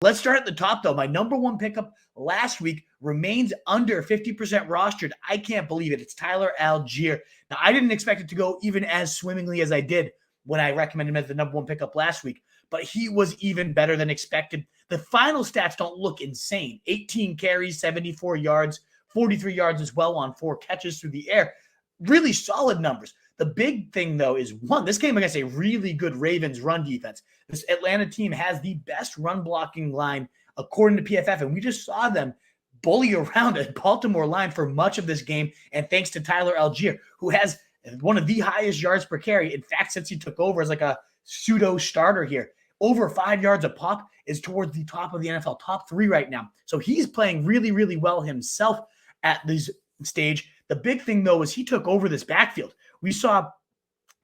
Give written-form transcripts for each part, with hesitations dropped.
Let's start at the top, though. My number one pickup last week remains under 50% rostered. I can't believe it. It's Tyler Allgeier. Now, I didn't expect it to go even as swimmingly as I did when I recommended him as the number one pickup last week, but he was even better than expected. The final stats don't look insane. 18 carries, 74 yards, 43 yards as well on 4 catches through the air. Really solid numbers. The big thing, though, is one, this game against a really good Ravens run defense. This Atlanta team has the best run blocking line according to PFF, and we just saw them bully around a Baltimore line for much of this game, and thanks to Tyler Allgeier, who has one of the highest yards per carry. In fact, since he took over as like a pseudo starter here, over 5 yards a pop is towards the top of the NFL, top 3 right now. So he's playing really, really well himself at this stage. The big thing, though, is he took over this backfield. We saw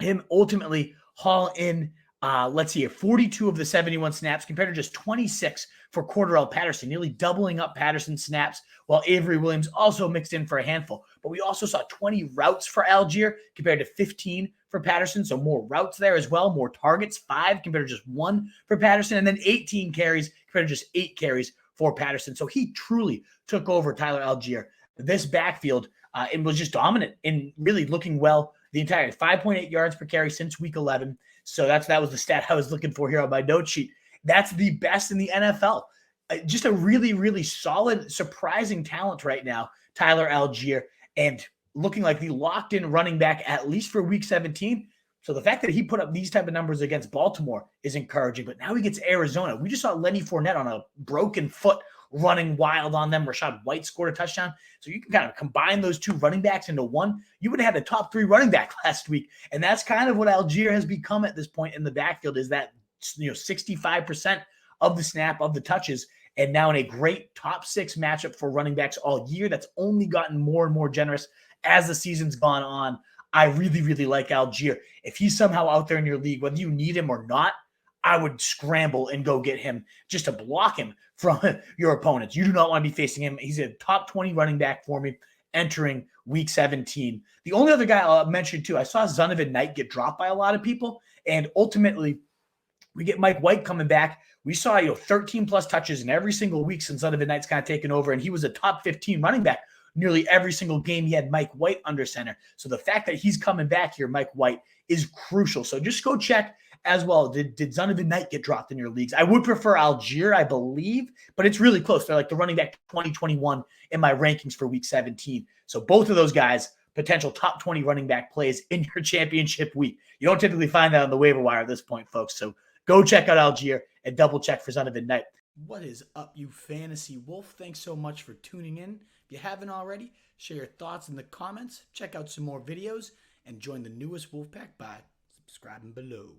him ultimately haul in, 42 of the 71 snaps compared to just 26 for Cordarrelle Patterson, nearly doubling up Patterson's snaps, while Avery Williams also mixed in for a handful. But we also saw 20 routes for Allgeier compared to 15 for Patterson, so more routes there as well, more targets, 5 compared to just 1 for Patterson, and then 18 carries compared to just 8 carries for Patterson. So he truly took over Tyler Allgeier. This backfield and was just dominant and really looking well the entire 5.8 yards per carry since week 11. So that was the stat I was looking for here on my note sheet. That's the best in the NFL. Just a really, really solid, surprising talent right now, Tyler Allgeier, and looking like the locked-in running back at least for week 17. So the fact that he put up these type of numbers against Baltimore is encouraging. But now he gets Arizona. We just saw Lenny Fournette on a broken foot running wild on them. Rachaad White scored a touchdown. So you can kind of combine those 2 running backs into one. You would have had a top 3 running back last week. And that's kind of what Allgeier has become at this point in the backfield, is that 65% of the snap, of the touches, and now in a great top 6 matchup for running backs all year. That's only gotten more and more generous as the season's gone on. I really, really like Allgeier. If he's somehow out there in your league, whether you need him or not, I would scramble and go get him just to block him from your opponents. You do not want to be facing him. He's a top 20 running back for me entering week 17. The only other guy I'll mention too, I saw Zonovan Knight get dropped by a lot of people, and ultimately we get Mike White coming back. We saw 13 plus touches in every single week since Zonovan Knight's kind of taken over, and he was a top 15 running back nearly every single game he had Mike White under center. So the fact that he's coming back here, Mike White, is crucial. So just go check as well. Did Zonovan Knight get dropped in your leagues? I would prefer Allgeier, I believe, but it's really close. They're like the running back 2021 in my rankings for week 17. So both of those guys, potential top 20 running back plays in your championship week. You don't typically find that on the waiver wire at this point, folks. So go check out Allgeier and double check for Zonovan Knight. What is up, you fantasy wolf? Thanks so much for tuning in. If you haven't already, share your thoughts in the comments, check out some more videos, and join the newest Wolfpack by subscribing below.